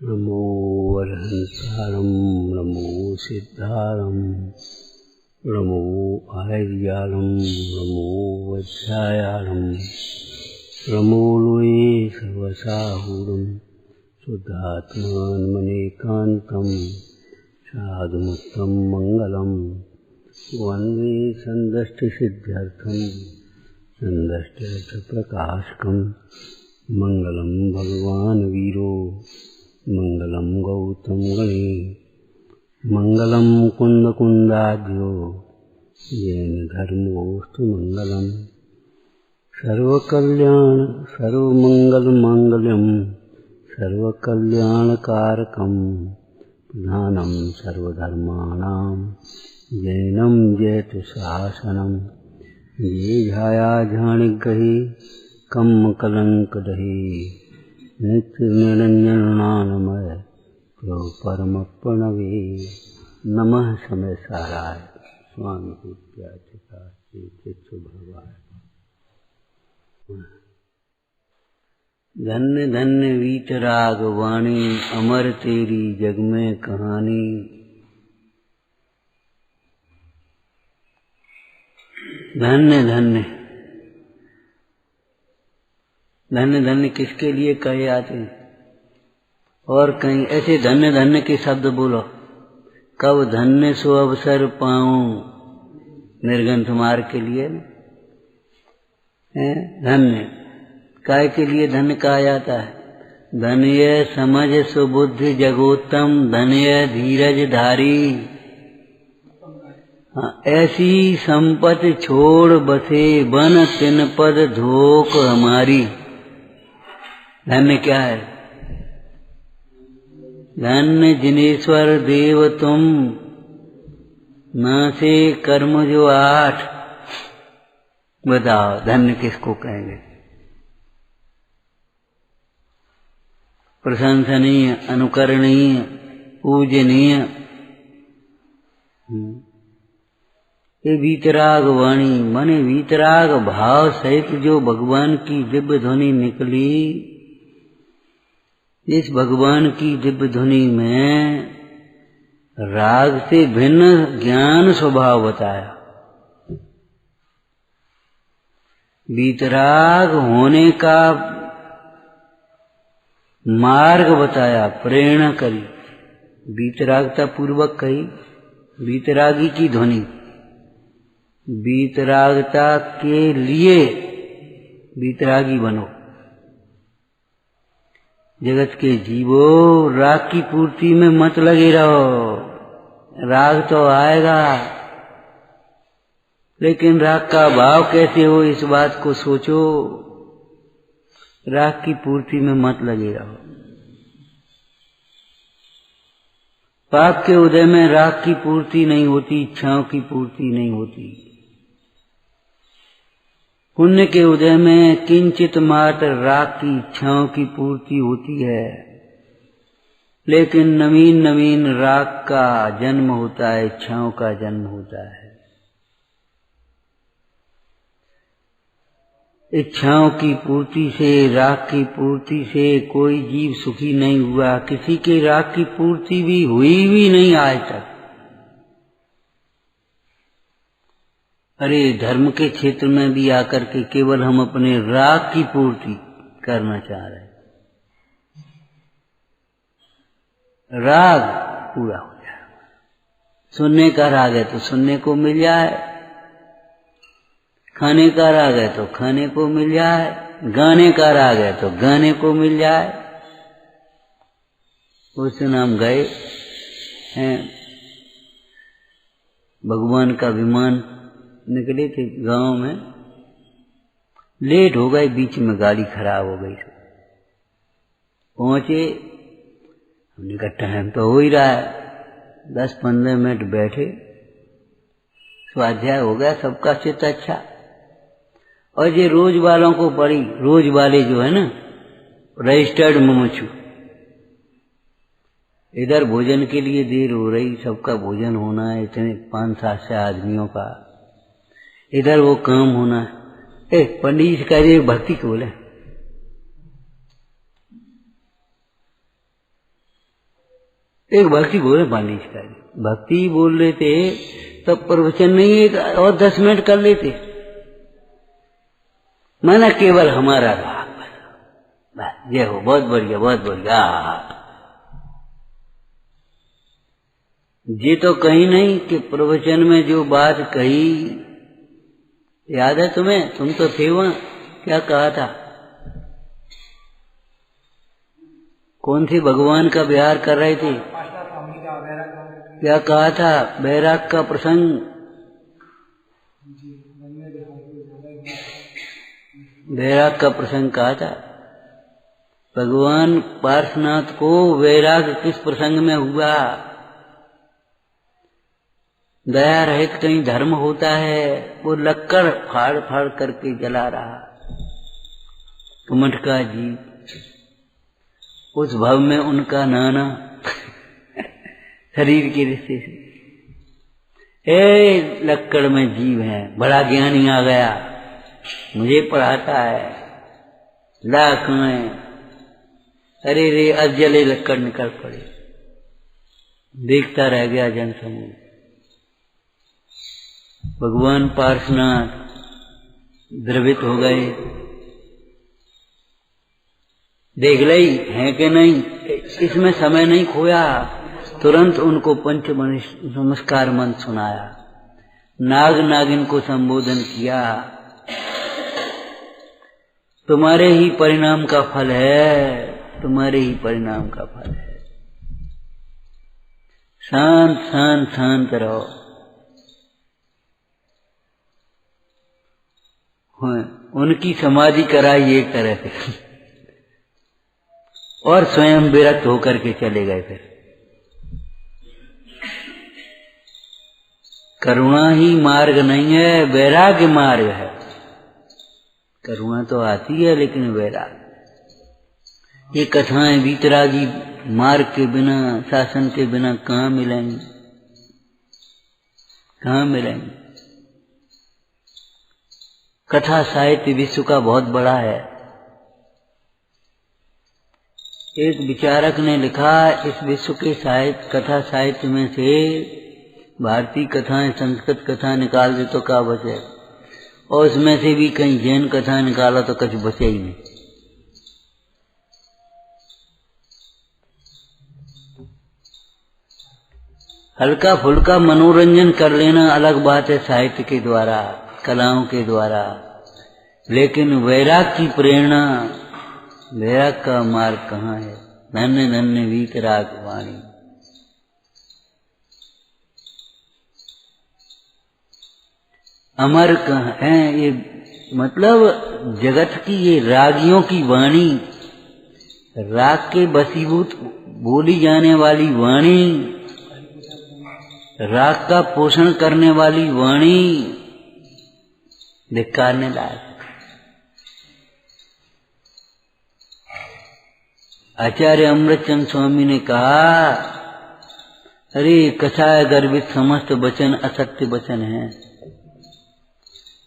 नमो वरहंतारं नमो सिद्धारं नमो आर्यालं नमो वज्रायालं नमो लोये सर्वसाहुरं शुद्धात्मानमनेकान्तं साधुमुक्तं मङ्गलं वन्दे सन्दष्टिसिद्ध्यर्थं सन्दष्टप्रकाशकं मङ्गलं भगवान् वीरो मङ्गलं गौतम गणे मङ्गलं कुन्दकुन्दाद्यो येन धर्मोऽस्तु मङ्गलं सर्वमङ्गलमाङ्गल्यं सर्वकल्याणकारकं प्रधानं सर्वधर्माणां जैनं जयतु शासनं ये झाया झाणिग्रहे कम्मकलङ्कदहे नित्य निरंजनानमय प्रभु परम प्रणवे नमः समय साराय स्वामी भगवान। धन्य धन्य वीतराग वाणी अमर तेरी जग में कहानी। धन्य धन्य धन्य धन्य किसके लिए कहे आते हैं? और कहीं ऐसे धन्य धन्य के शब्द बोलो। कब धन्य सो अवसर पाऊं निर्गंथ मार्ग के लिए धन्य काय के लिए धन्य कहा जाता है? धन्य समझ सुबुद्धि जगोत्तम धन्य धीरज धारी। ऐसी संपत्ति छोड़ बसे बन तिन पद धोक हमारी। धन्य क्या है? धन्य जिनेश्वर देव तुम नासे कर्म जो 8। बताओ धन्य किसको कहेंगे? प्रशंसनीय, अनुकरणीय, पूजनीय। ये वीतराग वाणी माने वीतराग भाव सहित जो भगवान की दिव्य ध्वनि निकली। इस भगवान की दिव्य ध्वनि में राग से भिन्न ज्ञान स्वभाव बताया, वीतराग होने का मार्ग बताया, प्रेरणा करी, वीतरागता पूर्वक कही। वीतरागी की ध्वनि वीतरागता के लिए वीतरागी बनो। जगत के जीवो राग की पूर्ति में मत लगे रहो। राग तो आएगा लेकिन राग का भाव कैसे हो इस बात को सोचो। राग की पूर्ति में मत लगे रहो। पाप के उदय में राग की पूर्ति नहीं होती, इच्छाओं की पूर्ति नहीं होती। पुण्य के उदय में किंचित मात्र राग की इच्छाओं की पूर्ति होती है, लेकिन नवीन नवीन राग का जन्म होता है, इच्छाओं का जन्म होता है। इच्छाओं की पूर्ति से, राग की पूर्ति से कोई जीव सुखी नहीं हुआ। किसी के राग की पूर्ति भी हुई भी नहीं आज तक। अरे धर्म के क्षेत्र में भी आकर के केवल हम अपने राग की पूर्ति करना चाह रहे हैं। राग पूरा हो जाए। सुनने का राग है तो सुनने को मिल जाए, खाने का राग है तो खाने को मिल जाए, गाने का राग है तो गाने को मिल जाए। उस दिन हम गए हैं, भगवान का विमान निकले थे गांव में, लेट हो गए, बीच में गाड़ी खराब हो गई। पहुंचे, हमने कहा टाइम तो हो ही रहा है, 10-15 मिनट बैठे, स्वाध्याय हो गया, सबका चित्त अच्छा। और ये रोज वालों को पड़ी, रोज वाले जो है ना रजिस्टर्ड मुमुक्षु, इधर भोजन के लिए देर हो रही, सबका भोजन होना है, इतने 500-700 आदमियों का, इधर वो काम होना है। पंडित जी कह रहे भक्ति को बोले, एक भक्ति बोले पानी का भक्ति बोल रहे थे तब प्रवचन नहीं एक और 10 मिनट कर लेते, माना केवल हमारा भाग बस। ये हो बहुत बढ़िया बहुत बढ़िया। ये तो कहीं नहीं कि प्रवचन में जो बात कही याद है तुम्हें? तुम तो थे वहां। क्या कहा था? कौन थी भगवान का विहार कर रहे थे? क्या कहा था? बैराग का प्रसंग। बैराग का प्रसंग कहा था। भगवान पार्श्वनाथ को वैराग किस प्रसंग में हुआ? दया रहित कहीं धर्म होता है? वो लक्कड़ फाड़ फाड़ करके जला रहा कुमटका जी। उस भव में उनका नाना शरीर के रिश्ते से लक्कड़ में जीव है, बड़ा ज्ञानी आ गया, मुझे पढ़ाता है, लाख में अरे रे अजले लक्कड़ निकल पड़े। देखता रह गया जन समूह। भगवान पार्श्वनाथ द्रवित हो गए। देख ली है कि नहीं? इसमें समय नहीं खोया, तुरंत उनको पंच नमस्कार मंत्र सुनाया, नाग नागिन को संबोधन किया। तुम्हारे ही परिणाम का फल है, तुम्हारे ही परिणाम का फल है। शांत शांत शांत रहो। उनकी समाधि कराई एक तरह से और स्वयं विरक्त होकर के चले गए। फिर करुणा ही मार्ग नहीं है, वैराग्य मार्ग है। करुणा तो आती है लेकिन वैराग्य। ये कथाएं वीतरागी मार्ग के बिना, शासन के बिना कहाँ मिलेंगी? कहाँ मिलेंगी? कथा साहित्य विश्व का बहुत बड़ा है। एक विचारक ने लिखा, इस विश्व के साहित्य कथा साहित्य में से भारतीय कथाएं, संस्कृत कथा निकाल दे तो क्या बचे, और उसमें से भी कहीं जैन कथा निकाला तो कुछ बचे ही नहीं। हल्का फुल्का मनोरंजन कर लेना अलग बात है साहित्य के द्वारा, कलाओं के द्वारा, लेकिन वैराग की प्रेरणा, वैराग का मार्ग कहाँ है? धन्य धन्य वीतराग वाणी। अमर कहाँ है? ये मतलब जगत की ये रागियों की वाणी, राग के बसीभूत बोली जाने वाली वाणी, राग का पोषण करने वाली वाणी धिक्कारने लायक। आचार्य अमृतचंद स्वामी ने कहा, अरे कसाय गर्भित समस्त वचन असत्य वचन है।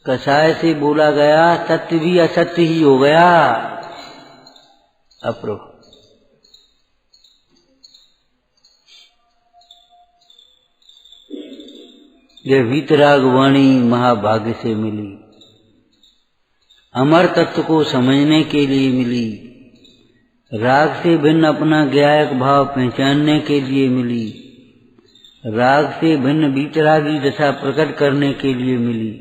कसाय से बोला गया सत्य भी असत्य ही हो गया। अप्रभु यह वीतराग वाणी महाभाग्य से मिली, अमर तत्व को समझने के लिए मिली, राग से भिन्न अपना ज्ञायक भाव पहचानने के लिए मिली, राग से भिन्न वीतरागी दशा प्रकट करने के लिए मिली।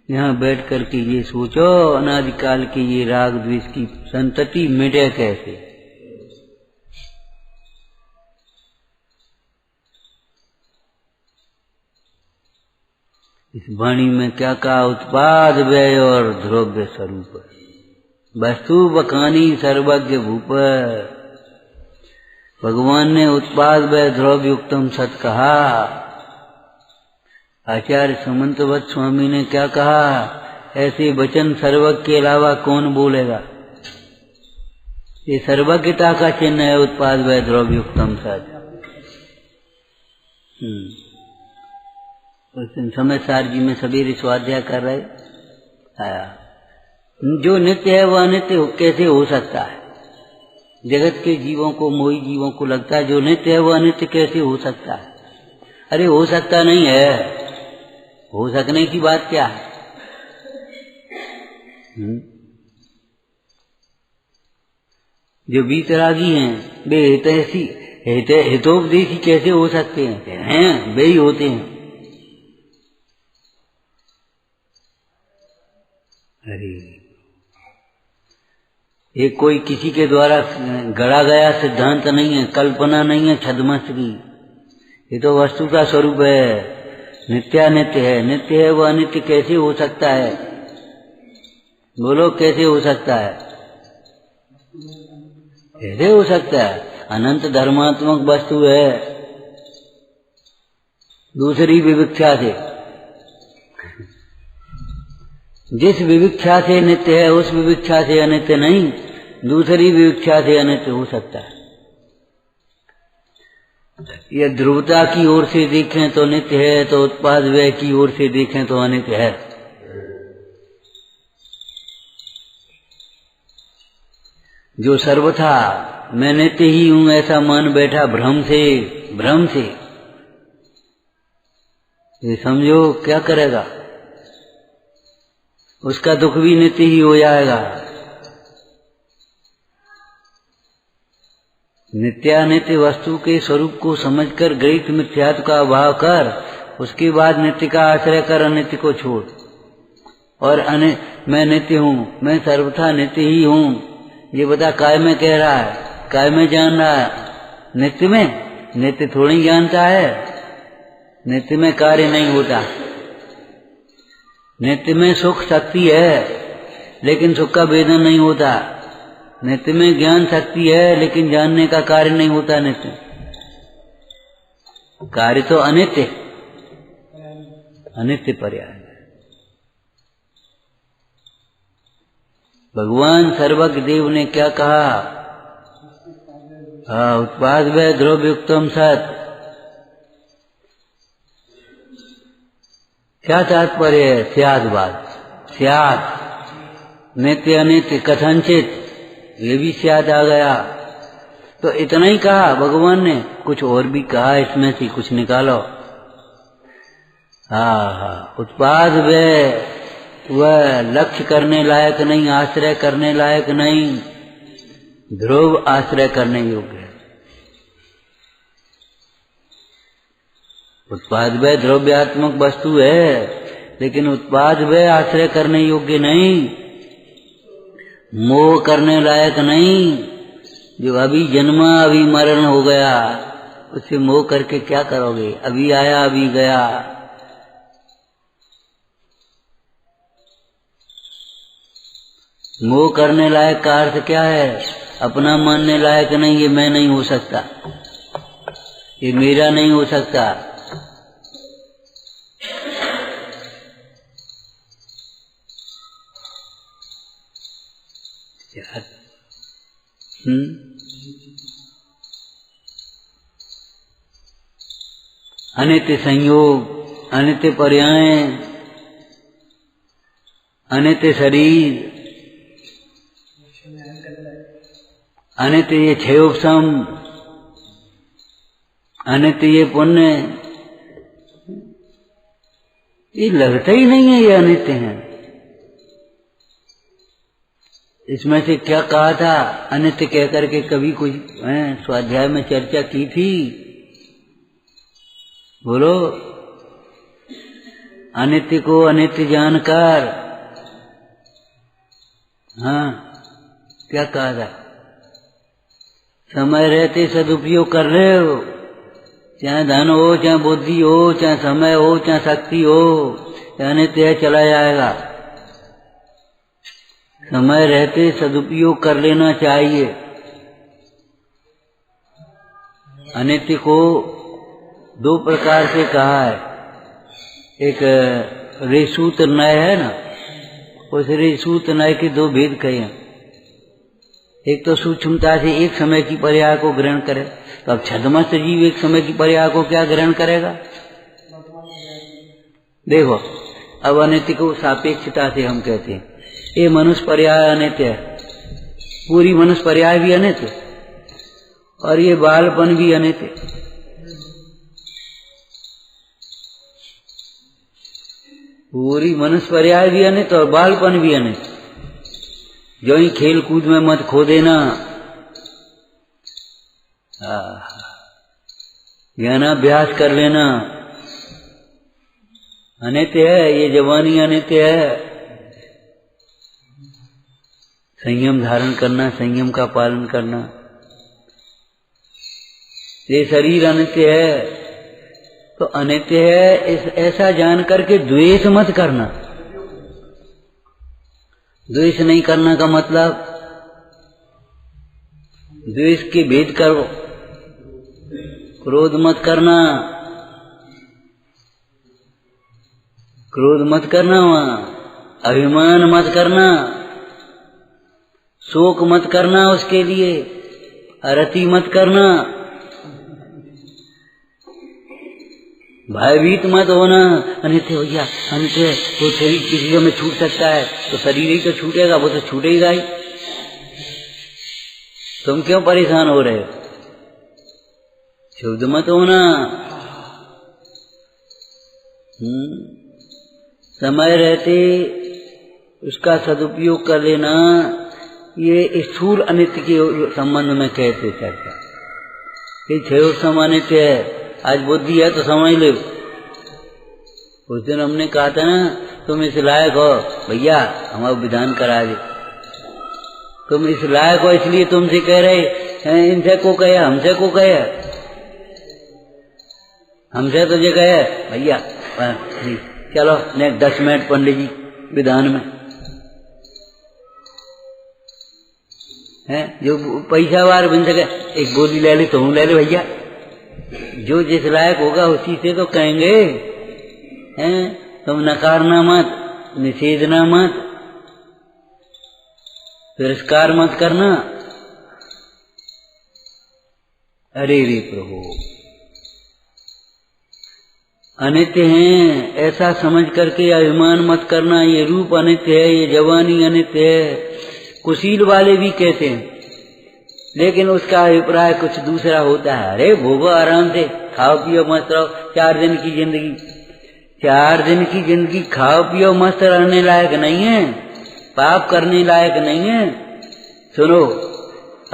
यहाँ बैठ करके ये सोचो, अनादिकाल के ये राग द्वेष की संतति मिटे कैसे? इस वाणी में क्या कहा? उत्पाद व्यय और द्रव्य स्वरूप, वस्तु बखानी सर्वज्ञ भूप। भगवान ने उत्पाद व्यय द्रव्य युक्तम सत कहा। आचार्य समंतवत स्वामी ने क्या कहा? ऐसे वचन सर्वज्ञ के अलावा कौन बोलेगा? ये सर्वज्ञता का चिन्ह है, उत्पाद व्यय द्रव्य युक्तम सत। उस दिन समय सार जी में सभी स्वाध्याय कर रहे आया, जो नित्य है वह अनित्य कैसे हो सकता है? जगत के जीवों को, मोही जीवों को लगता है जो नित्य है वो अनित्य कैसे हो सकता है। अरे हो सकता नहीं है, हो सकने की बात क्या है। जो बीतरागी हैं वे हितोपदेशी कैसे हो सकते हैं, वे ही होते हैं। अरे ये कोई किसी के द्वारा गढ़ा गया सिद्धांत नहीं है, कल्पना नहीं है छद्मस्त की। ये तो वस्तु का स्वरूप है, नित्यानित्य है। नित्य है वो अनित्य कैसे हो सकता है, बोलो कैसे हो सकता है। कैसे हो सकता है, अनंत धर्मात्मक वस्तु है। दूसरी विविक्षा से, जिस विविक्षा से नित्य है उस विविक्षा से अनित्य नहीं, दूसरी विविक्षा से अनित्य हो सकता है। यह ध्रुवता की ओर से देखें तो नित्य है, तो उत्पाद व्यय की ओर से देखें तो अनित्य है। जो सर्वथा मैं नित्य ही हूं ऐसा मान बैठा भ्रम से, ये समझो क्या करेगा, उसका दुख भी नित्य ही हो जाएगा। नित्यानित्य वस्तु के स्वरूप को समझकर गृहीत मिथ्यात्व का अभाव कर, उसके बाद नित्य का आश्रय कर अनित्य को छोड़। और मैं नित्य हूँ, मैं सर्वथा नित्य ही हूँ ये बता काय में कह रहा है, काय में जान रहा है। नित्य में, नित्य थोड़ी जानता है। नित्य में कार्य नहीं होता। नित्य में सुख शक्ति है लेकिन सुख का वेदन नहीं होता। नित्य में ज्ञान शक्ति है लेकिन जानने का कार्य नहीं होता। नित्य कार्य तो अनित्य, अनित्य पर्याय। भगवान सर्वज्ञ देव ने क्या कहा, उत्पाद वै द्रव्युक्तम सत। क्या तात्पर्य है, स्याद बात, स्याद नित्य अनित्य कथनचित, ये भी स्याद आ गया। तो इतना ही कहा भगवान ने, कुछ और भी कहा, इसमें से कुछ निकालो। उत्पाद वै वह लक्ष्य करने लायक नहीं, आश्रय करने लायक नहीं, ध्रुव आश्रय करने योग्य है। उत्पाद वह द्रव्यात्मक वस्तु है लेकिन उत्पाद वह आश्रय करने योग्य नहीं, मोह करने लायक नहीं। जो अभी जन्मा अभी मरण हो गया, उससे मोह करके क्या करोगे, अभी आया अभी गया। मोह करने लायक का अर्थ क्या है, अपना मानने लायक नहीं, ये मैं नहीं हो सकता, ये मेरा नहीं हो सकता। अनित्य संयोग, अनित्य पर्याय, अनित्य शरीर, अनित्य ये क्षयोपशम, अनित्य ये पुण्य, ये लगता ही नहीं है ये अनित्य है। इसमें से क्या कहा था, अनित्य कह करके कभी कुछ स्वाध्याय में चर्चा की थी, बोलो। अनित्य को अनित्य जानकर, क्या कहा था, समय रहते सदुपयोग कर रहे हो, चाहे धन हो, चाहे बुद्धि हो, चाहे समय हो, चाहे शक्ति हो, अनित्य है, चला जाएगा। समय रहते सदुपयोग कर लेना चाहिए। अनित्य को दो प्रकार से कहा है। एक रेसूत न्याय है ना, उस रेसूत न्याय के दो भेद कहे हैं। एक तो सूक्ष्मता से एक समय की पर्याय को ग्रहण करे, तो अब छद्मस्त जीव एक समय की पर्याय को क्या ग्रहण करेगा। देखो अब अनित्य को सापेक्षता से हम कहते हैं, ये मनुष्य पर्याय अनित्य है, पूरी मनुष्य पर्याय भी अनित्य, और ये बालपन भी अनित्य। पूरी मनुष्य पर्याय भी अनित्य और बालपन भी अनित्य। जो ही खेल कूद में मत खो देना, ज्ञानाभ्यास कर लेना, अनित्य है। ये जवानी अनित्य है। संयम धारण करना, संयम का पालन करना। ये शरीर अनित्य है तो अनित्य है ऐसा जान करके द्वेष मत करना। द्वेष नहीं करना का मतलब द्वेष के भेद करो। क्रोध मत करना, क्रोध मत करना, वहां अभिमान मत करना, शोक मत करना, उसके लिए अरति मत करना, भयभीत मत होना। अनित्य भैया अनित्य, वो शरीर किसी को में छूट सकता है तो शरीर ही तो छूटेगा, वो तो छूटेगा ही। तुम क्यों परेशान हो रहे हो? शुद्ध मत होना। समय रहते उसका सदुपयोग कर लेना। ये स्थूल अनित्य के संबंध में कहते चर्चा कि क्षय समय अनित्य है। आज बुद्धि है तो समझ लो। उस दिन हमने कहा था ना, तुम इस लायक हो भैया, हमारा विधान करा दे। तुम इस लायक हो इसलिए तुमसे कह रहे हैं। इनसे को कहे, हमसे को कहे, हमसे तुझे कहे भैया चलो नेक्स्ट 10 मिनट पंडित जी विधान में है। जो पैसा वार बन सके एक गोली ले ले, तुम ले ले भैया। जो जिस लायक होगा उसी से तो कहेंगे। हैं तुम नकारना मत, निषेधना मत, तिरस्कार मत करना। अरे रे प्रभु, अनित्य हैं ऐसा समझ करके अभिमान मत करना। ये रूप अनित्य है, ये जवानी अनित्य है। कुशील वाले भी कहते हैं, लेकिन उसका अभिप्राय कुछ दूसरा होता है। अरे भोगो आराम से, खाओ पियो मस्त रहो। 4 दिन की जिंदगी, 4 दिन की जिंदगी खाओ पियो मस्त रहने लायक नहीं है, पाप करने लायक नहीं है। सुनो,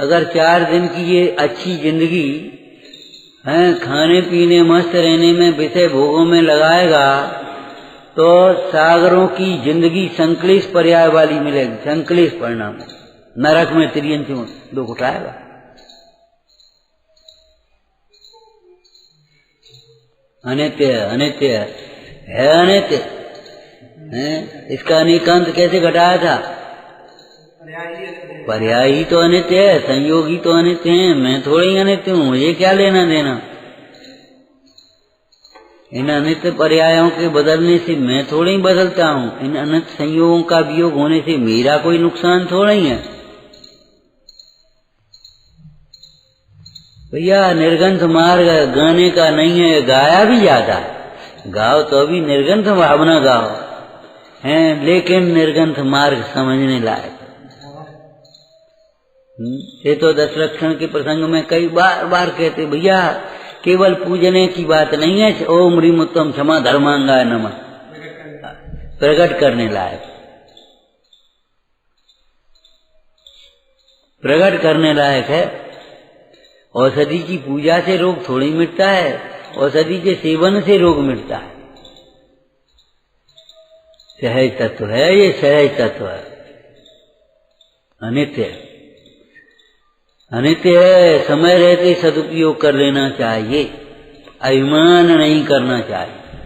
अगर 4 दिन की ये अच्छी जिंदगी है खाने पीने मस्त रहने में, विषय भोगों में लगाएगा तो सागरों की जिंदगी संक्लेश पर्याय वाली मिलेगी। संक्लेश परिणाम, नरक में त्रियंतियों दुख उठाएगा। अनित्य अनित्य है, अनित्य है। इसका अनेकांत कैसे घटाया था? पर्यायी तो अनित्य है, संयोगी तो अनित्य है। मैं थोड़ी ही अनित्य हूँ, मुझे क्या लेना देना? इन अनित्य पर्यायों के बदलने से मैं थोड़ी ही बदलता हूँ। इन अनित्य संयोगों का वियोग होने से मेरा कोई नुकसान थोड़ा ही है। भैया निर्गंथ मार्ग गाने का नहीं है, गाया भी जाता है। गाओ तो भी निर्गंथ भावना गाओ है, लेकिन निर्गंथ मार्ग समझने लायक। ये तो 10 लक्षण के प्रसंग में कई बार कहते भैया, केवल पूजने की बात नहीं है। ओम ह्रीम उत्तम क्षमा धर्मांगाय नमः, प्रकट करने लायक, प्रकट करने लायक है। औषधि की पूजा से रोग थोड़ी मिटता है, औषधि के सेवन से रोग मिटता है। सहज तत्व है ये, सहज तत्व है। अनित्य अनित्य है। समय रहते सदुपयोग कर लेना चाहिए, अभिमान नहीं करना चाहिए।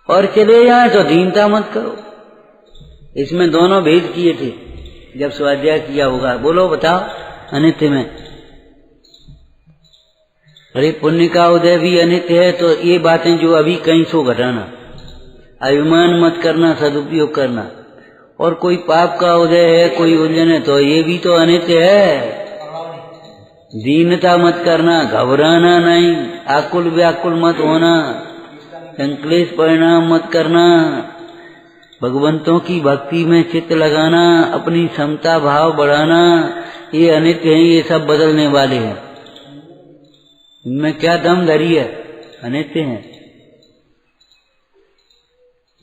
और चले जाए तो दीनता मत करो। इसमें दोनों भेद किए थे जब स्वाध्याय किया होगा। बोलो बताओ, अनित्य में अरे पुण्य का उदय भी अनित्य है। तो ये बातें जो अभी कहीं सो घटाना, अभिमान मत करना, सदुपयोग करना। और कोई पाप का उदय है, कोई उलझन है, तो ये भी तो अनित्य है। दीनता मत करना, घबराना नहीं, आकुल व्याकुल मत होना, संक्लेश परिणाम मत करना, भगवंतों की भक्ति में चित्त लगाना, अपनी क्षमता भाव बढ़ाना। ये अनित्य है, ये सब बदलने वाले हैं। इनमें क्या दम धरी है? अनित्य हैं।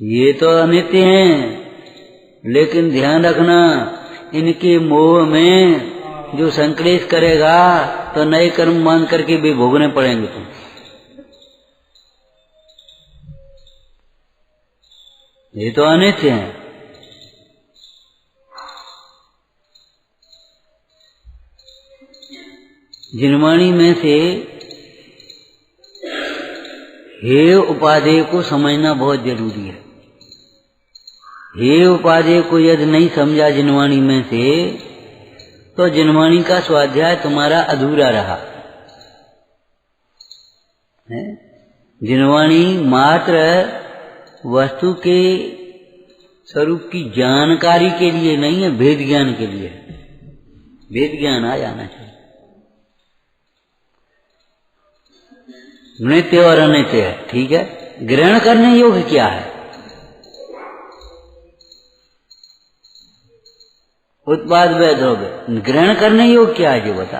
ये तो अनित्य हैं, लेकिन ध्यान रखना इनके मोह में जो संक्लेश करेगा तो नए कर्म मान करके भी भोगने पड़ेंगे तुम। ये तो अनित्य हैं। जिनवाणी में से हे उपादेय को समझना बहुत जरूरी है। हे उपादेय को यदि नहीं समझा जिनवाणी में से, तो जिनवाणी का स्वाध्याय तुम्हारा अधूरा रहा है। जिनवाणी मात्र वस्तु के स्वरूप की जानकारी के लिए नहीं है, भेद ज्ञान के लिए है। भेद ज्ञान आ जाना चाहिए। नित्य और अनित्य है, ठीक है। ग्रहण करने योग्य क्या है? उत्पाद वैध हो गए। ग्रहण करने योग्य क्या है जो बता।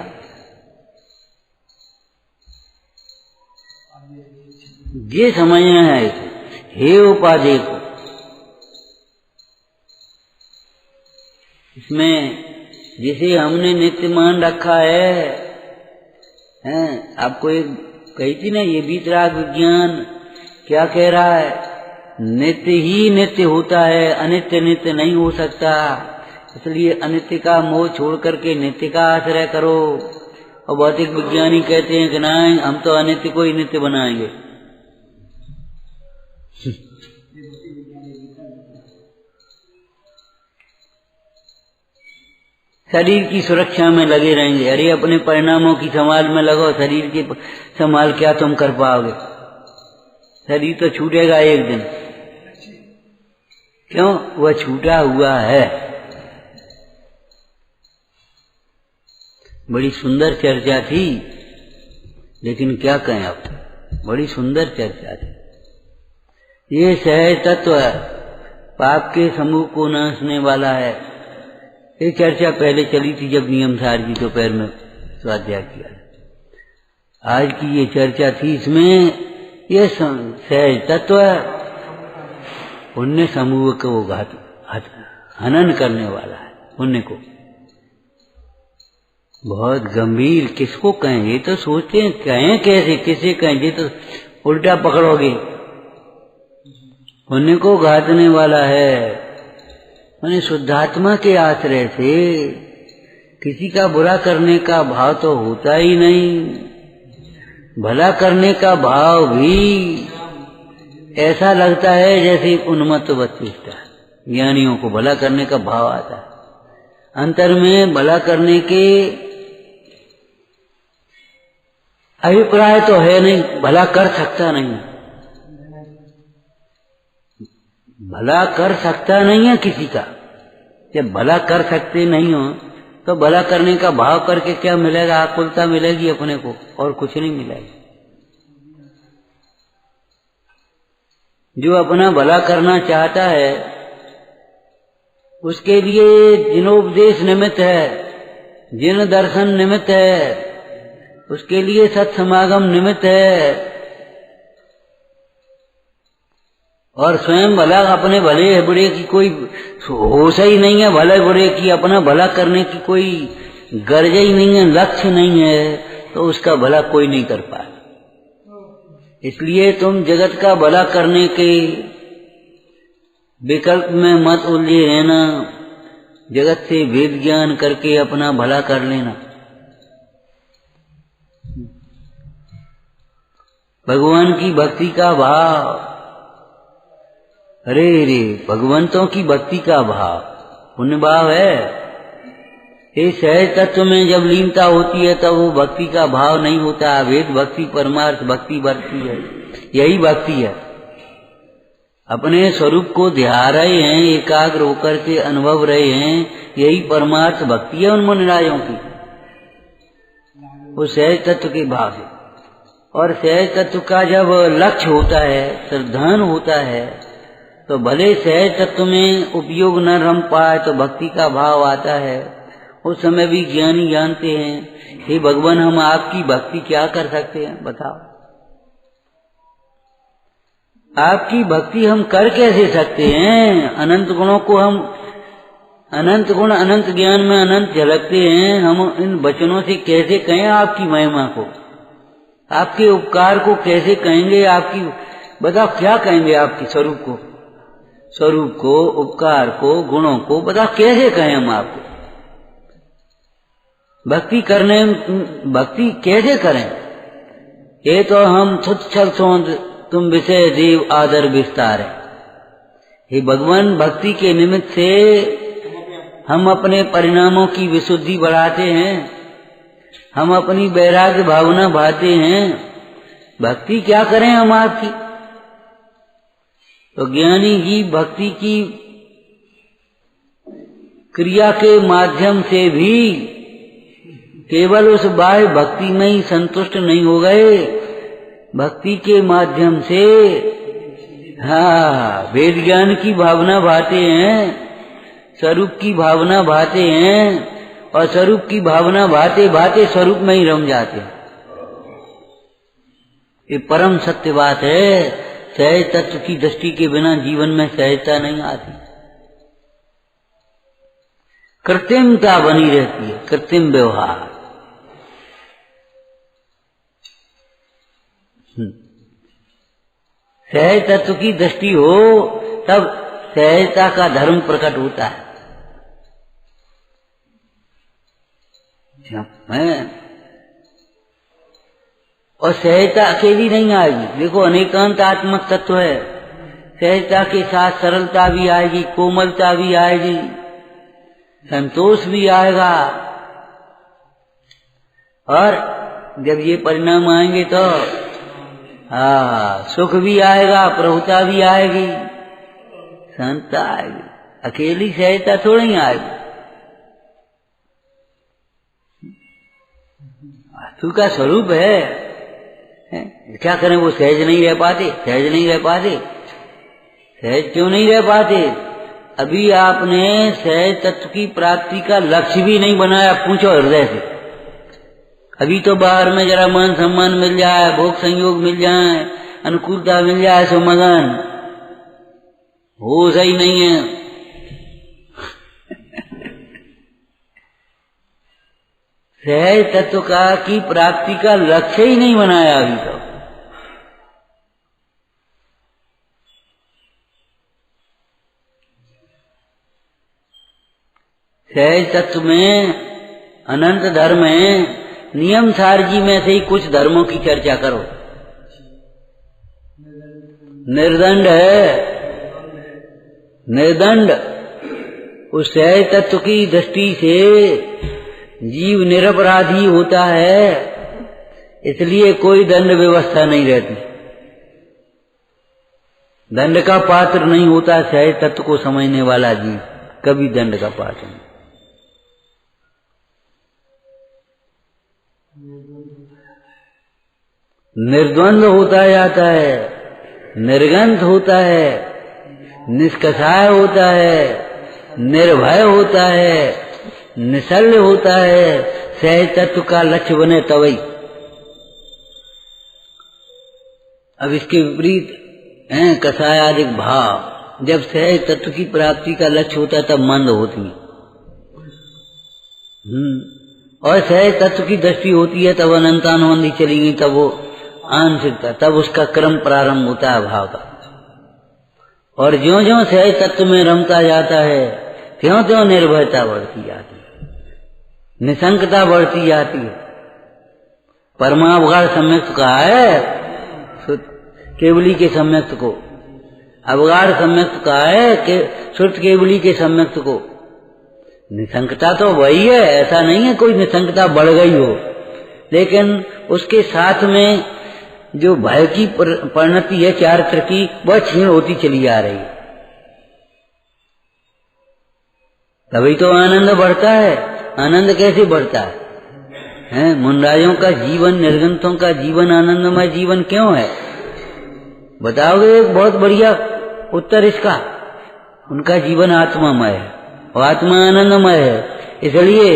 ये समझना है हे उपादेय को। इसमें जिसे हमने नित्य मान रखा है, आपको एक कही थी ना, ये वीतराग विज्ञान क्या कह रहा है? नित्य ही नित्य होता है, अनित्य नित्य नहीं हो सकता। इसलिए अनित्य का मोह छोड़ करके नित्य का आश्रय करो। और भौतिक विज्ञानी कहते हैं कि नहीं, हम तो अनित्य को ही नित्य बनाएंगे। शरीर की सुरक्षा में लगे रहेंगे। अरे अपने परिणामों की संभाल में लगो, शरीर की संभाल क्या तुम कर पाओगे? शरीर तो छूटेगा एक दिन। क्यों? वह छूटा हुआ है। बड़ी सुंदर चर्चा थी, लेकिन क्या कहें अब, बड़ी सुंदर चर्चा थी। ये सहज तत्व पाप के समूह को नाशने वाला है। ये चर्चा पहले चली थी जब नियमसार जी दोपहर में स्वाध्याय किया। आज की ये चर्चा थी, इसमें ये सहज तत्व पुण्य समूह को हनन करने वाला है। पुण्य को बहुत गंभीर, किसको कहें? ये तो सोचते हैं कहें कैसे, किसे कहें? ये तो उल्टा पकड़ोगे। पुण्य को घातने वाला है। मैंने शुद्धात्मा के आश्रय से किसी का बुरा करने का भाव तो होता ही नहीं। भला करने का भाव भी ऐसा लगता है जैसे उन्मत्त वस्तुस्थ है। ज्ञानियों को भला करने का भाव आता है। अंतर में भला करने के अभिप्राय तो है नहीं, भला कर सकता नहीं। भला कर सकता नहीं है किसी का। जब भला कर सकते नहीं हो तो भला करने का भाव करके क्या मिलेगा? आकुलता मिलेगी अपने को, और कुछ नहीं मिलेगा। जो अपना भला करना चाहता है उसके लिए जिनोपदेश निमित्त है, जिन दर्शन निमित्त है, उसके लिए सत्समागम निमित्त है। और स्वयं भला अपने भले बुरे की कोई होश ही नहीं है। भले बुरे की अपना भला करने की कोई गर्ज ही नहीं है, लक्ष्य नहीं है, तो उसका भला कोई नहीं कर पाए। इसलिए तुम जगत का भला करने के विकल्प में मत उलझे रहना। जगत से वेद ज्ञान करके अपना भला कर लेना। भगवान की भक्ति का भाव, अरे रे भगवंतों की भक्ति का भाव पुण्य भाव है। ये सहज तत्व में जब लीनता होती है तब वो भक्ति का भाव नहीं होता। वेद भक्ति परमार्थ भक्ति बढ़ती है, यही भक्ति है। अपने स्वरूप को ध्यान रहे हैं, एकाग्र होकर के अनुभव रहे हैं, यही परमार्थ भक्ति है उन मुनिरायों की। वो सहज तत्व के भाव है। और सहज तत्व का जब लक्ष्य होता है, श्रद्धान होता है, तो भले सहज तत्व में उपयोग न रम पाए तो भक्ति का भाव आता है। उस समय भी ज्ञानी जानते हैं, हे भगवान हम आपकी भक्ति क्या कर सकते हैं बताओ। आपकी भक्ति हम कर कैसे सकते हैं? अनंत गुणों को हम, अनंत गुण अनंत ज्ञान में अनंत झलकते हैं, हम इन वचनों से कैसे कहें आपकी महिमा को, आपके उपकार को कैसे कहेंगे? आपकी बताओ क्या कहेंगे आपके स्वरूप को, स्वरूप को, उपकार को, गुणों को बताओ कैसे कहें हम आपको? भक्ति करने, भक्ति कैसे करें? ये तो हम तुच्छ सोच तुम विषय देव आदर विस्तार है। हे भगवान भक्ति के निमित्त से हम अपने परिणामों की विशुद्धि बढ़ाते हैं, हम अपनी वैराग्य भावना बढ़ाते हैं। भक्ति क्या करें हम आपकी? तो ज्ञानी जी भक्ति की क्रिया के माध्यम से भी केवल उस बाह्य भक्ति में ही संतुष्ट नहीं हो गए, भक्ति के माध्यम से वेद ज्ञान की भावना भाते हैं, स्वरूप की भावना भाते हैं, और स्वरूप की भावना भाते भाते स्वरूप में ही रम जाते हैं। ये परम सत्य बात है। सहज तत्व की दृष्टि के बिना जीवन में सहजता नहीं आती, कृत्रिमता बनी रहती है, कृत्रिम व्यवहार। सहज तत्व की दृष्टि हो तब सहजता का धर्म प्रकट होता है। और सहजता अकेली नहीं आएगी। देखो अनेकांत आत्मक तत्व है, सहजता के साथ सरलता भी आएगी, कोमलता भी आएगी, संतोष भी आएगा, और जब ये परिणाम आएंगे तो सुख भी आएगा, प्रभुता भी आएगी, शांतता आएगी। अकेली सहजता थोड़ी ही आएगी। वास्तु का स्वरूप है, क्या करें? वो सहज नहीं रह पाते, सहज नहीं रह पाते। सहज क्यों नहीं रह पाते? अभी आपने सहज तत्व की प्राप्ति का लक्ष्य भी नहीं बनाया। पूछो हृदय से। अभी तो बाहर में जरा मान सम्मान मिल जाए, भोग संयोग मिल जाए, अनुकूलता मिल जाए, सो मगन हो सही नहीं है। सहज तत्व का की प्राप्ति का लक्ष्य ही नहीं बनाया अभी तो। सहज तत्व में अनंत धर्म है। नियम सार जी में से ही कुछ धर्मों की चर्चा करो। निर्दंड है, निर्दंड। उस सहज तत्व की दृष्टि से जीव निरपराधी होता है, इसलिए कोई दंड व्यवस्था नहीं रहती, दंड का पात्र नहीं होता। सहज तत्व को समझने वाला जीव कभी दंड का पात्र नहीं। निर्द्वंद होता जाता है, निर्गंध होता है, निष्कषाय होता है, निर्भय होता है, निशल्य होता है। सहज तत्व का लक्ष्य बने तवई। अब इसके विपरीत है कषायादिक भाव। जब सहज तत्व की प्राप्ति का लक्ष्य होता है तब मंद होती है, और सहज तत्व की दृष्टि होती है तब अनंतानुबंधी चली गई, तब वो आंशिकता, तब उसका क्रम प्रारंभ होता है भाव का। और ज्यों ज्यों सहज तत्व में रमता जाता है त्यों त्यों निर्भयता बढ़ती जाती है, निशंकता बढ़ती जाती है। परमावगाढ़ सम्यक्त कहा है केवली के सम्यक्त को, अवगाढ़ सम्यक्त कहा है कि श्रुत केवली के सम्यक्त को। निशंकता तो वही है, ऐसा नहीं है कोई निशंकता बढ़ गई हो, लेकिन उसके साथ में जो भय की परिणति है चारित्र की, वह क्षीण होती चली जा रही है। तभी तो आनंद बढ़ता है। आनंद कैसे बढ़ता है? मुनराजों का जीवन, निर्गंतों का जीवन आनंदमय जीवन क्यों है? बताओगे एक बहुत बढ़िया उत्तर इसका। उनका जीवन आत्मामय है और आत्मा आनंदमय है, इसलिए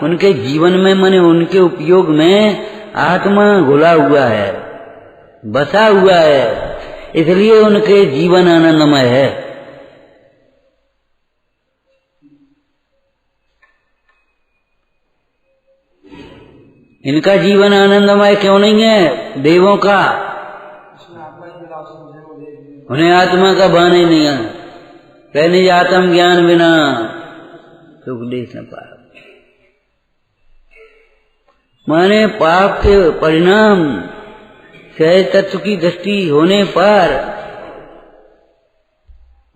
उनके जीवन में माने उनके उपयोग में आत्मा घुला हुआ है, बसा हुआ है, इसलिए उनके जीवन आनंदमय है। इनका जीवन आनंदमय क्यों नहीं है? देवों का उन्हें आत्मा का भान ही नहीं है। कहने आत्म ज्ञान बिना सुख देख न पाए। माने पाप के परिणाम सहज तत्व की दृष्टि होने पर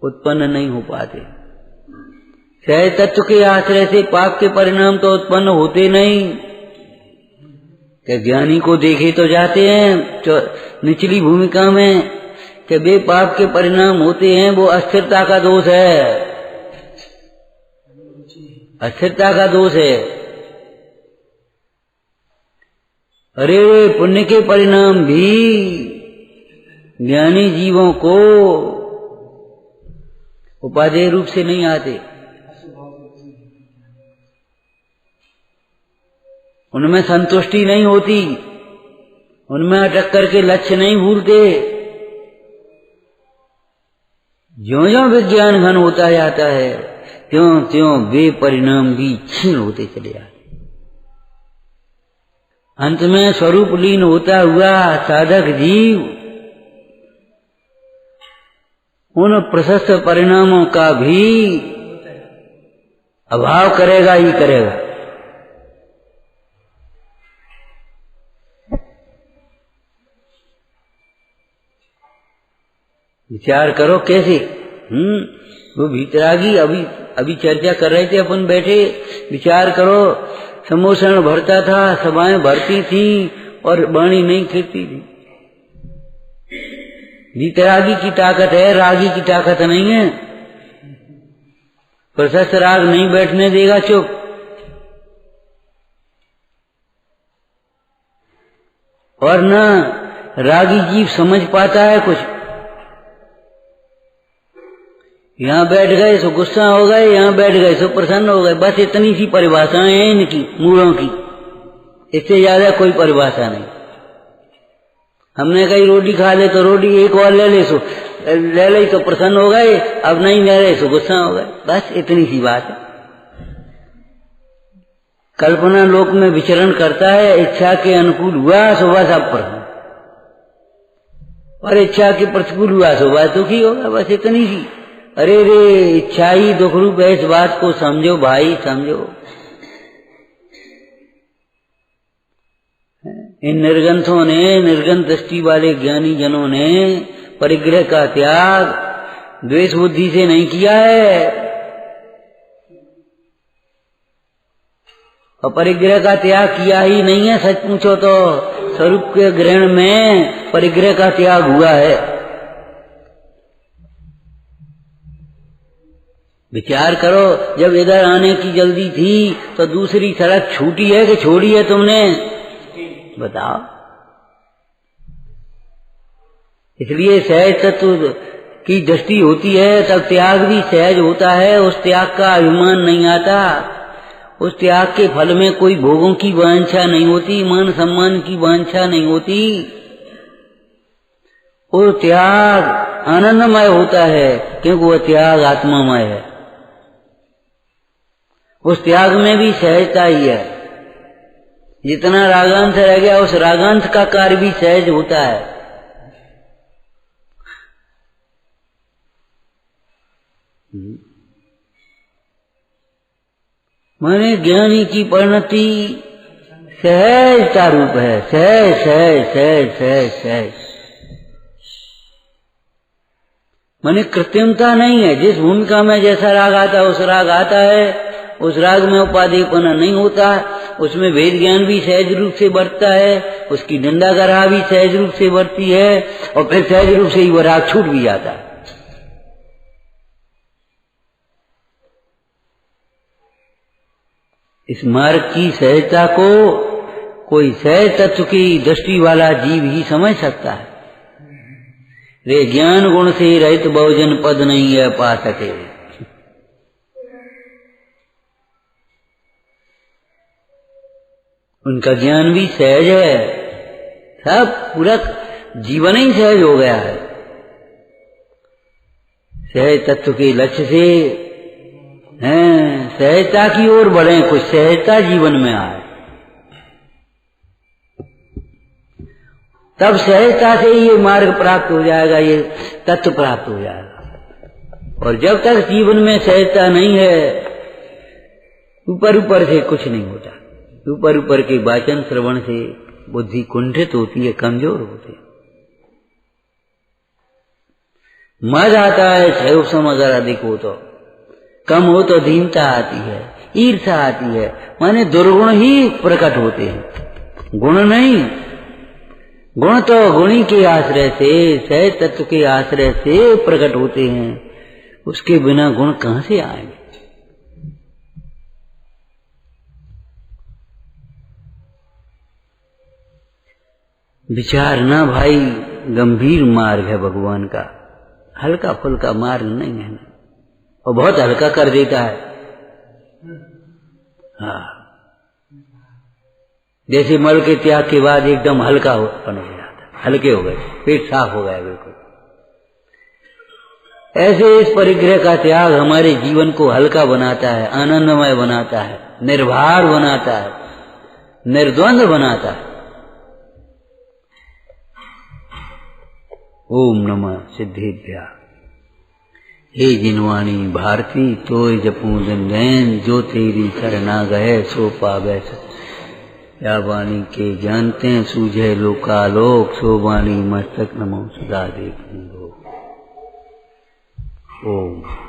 उत्पन्न नहीं हो पाते। सहज तत्व के आश्रय से पाप के परिणाम तो उत्पन्न होते नहीं। कि ज्ञानी को देखे तो जाते हैं निचली भूमिका में कि वे पाप के परिणाम होते हैं, वो अस्थिरता का दोष है, अस्थिरता का दोष है। अरे पुण्य के परिणाम भी ज्ञानी जीवों को उपादेय रूप से नहीं आते, उनमें संतुष्टि नहीं होती, उनमें अटक करके लक्ष्य नहीं भूलते। ज्यों ज्यों विज्ञान घन होता जाता है त्यों त्यों वे परिणाम भी क्षीण होते चले जाते। अंत में स्वरूप लीन होता हुआ साधक जीव उन प्रशस्त परिणामों का भी अभाव करेगा ही करेगा। विचार करो कैसे। वो भीतरागी अभी चर्चा कर रहे थे अपन बैठे। विचार करो, सम्मोषण भरता था, सभाएं भरती थी और वाणी नहीं खिलती थी। भीतरागी की ताकत है, रागी की ताकत नहीं है। प्रशस्त राग नहीं बैठने देगा चुप। और न रागी जीव समझ पाता है कुछ। यहाँ बैठ गए सो गुस्सा हो गए, यहाँ बैठ गए सो प्रसन्न हो गए, बस इतनी सी परिभाषाएं हैं इनकी मूलों की, इससे ज्यादा कोई परिभाषा नहीं। हमने कही रोटी खा ले तो रोटी एक और ले ले तो प्रसन्न हो गए, अब नहीं ले रहे सो गुस्सा हो गए, बस इतनी सी बात है। कल्पना लोक में विचरण करता है, इच्छा के अनुकूल हुआ सो बस अब प्रसन्न, और इच्छा के प्रतिकूल हुआ सो बस दुखी होगा, बस इतनी सी। अरे रे इच्छा ही दुख रूप है, इस बात को समझो भाई, समझो। इन निर्गंथों ने, निर्गंथ दृष्टि वाले ज्ञानी जनों ने परिग्रह का त्याग द्वेष बुद्धि से नहीं किया है। और परिग्रह का त्याग किया ही नहीं है, सच पूछो तो स्वरूप के ग्रहण में परिग्रह का त्याग हुआ है। विचार करो, जब इधर आने की जल्दी थी तो दूसरी सड़क छूटी है कि छोड़ी है तुमने? बताओ। इसलिए सहज तत्व की दृष्टि होती है तब त्याग भी सहज होता है। उस त्याग का अभिमान नहीं आता, उस त्याग के फल में कोई भोगों की वांछा नहीं होती, मान सम्मान की वांछा नहीं होती। वो त्याग आनंदमय होता है क्योंकि वह त्याग आत्मामय है। उस त्याग में भी सहजता ही है। जितना रागांश रह गया उस रागांश का कार्य भी सहज होता है। माने ज्ञानी की परिणति सहजता रूप है, सहज सहज सहज सहज सहज। माने कृत्रिमता नहीं है। जिस भूमिका में जैसा राग आता है उस राग आता है, उस राग में उपादेयपना नहीं होता, उसमें वेद ज्ञान भी सहज रूप से बरतता है, उसकी निंदा गरहा भी सहज रूप से बरती है, और फिर सहज रूप से ही वह राग छूट भी जाता है। इस मार्ग की सहजता को कोई सहज तत्व की दृष्टि वाला जीव ही समझ सकता है। रे ज्ञान गुण से रहित बहुजन पद नहीं है पा सके। उनका ज्ञान भी सहज है, सब पूरा जीवन ही सहज हो गया है। सहज तत्व के लक्ष्य से हैं, सहजता की ओर बढ़े, कुछ सहजता जीवन में आए, तब सहजता से ये मार्ग प्राप्त हो जाएगा, ये तत्व प्राप्त हो जाएगा। और जब तक जीवन में सहजता नहीं है, ऊपर ऊपर से कुछ नहीं होता। ऊपर ऊपर के वाचन श्रवण से बुद्धि कुंठित होती है, कमजोर होती है। मद आता है क्षय सम अगर अधिक हो तो, कम हो तो दीनता आती है, ईर्ष्या आती है, माने दुर्गुण ही प्रकट होते हैं, गुण नहीं। गुण तो गुणी के आश्रय से, सहज तत्व के आश्रय से प्रकट होते हैं, उसके बिना गुण कहां से आएंगे। विचारना भाई गंभीर मार्ग है भगवान का, हल्का फुल्का मार्ग नहीं है, और बहुत हल्का कर देता है। हाँ, जैसे मल के त्याग के बाद एकदम हल्का हो जाता, हल्के हो गए, पेट साफ हो गया बिल्कुल। ऐसे इस परिग्रह का त्याग हमारे जीवन को हल्का बनाता है, आनंदमय बनाता है, निर्भर बनाता है, निर्द्वंद बनाता है। ओम नमः सिद्धेभ्या। हे जिनवाणी भारती तोय जपू दिन गैन, जो तेरी शरणा गए सो पावे। या वाणी के जानते सूझे लोकालोक, सो वाणी मस्तक नमो सदा देख। ओम।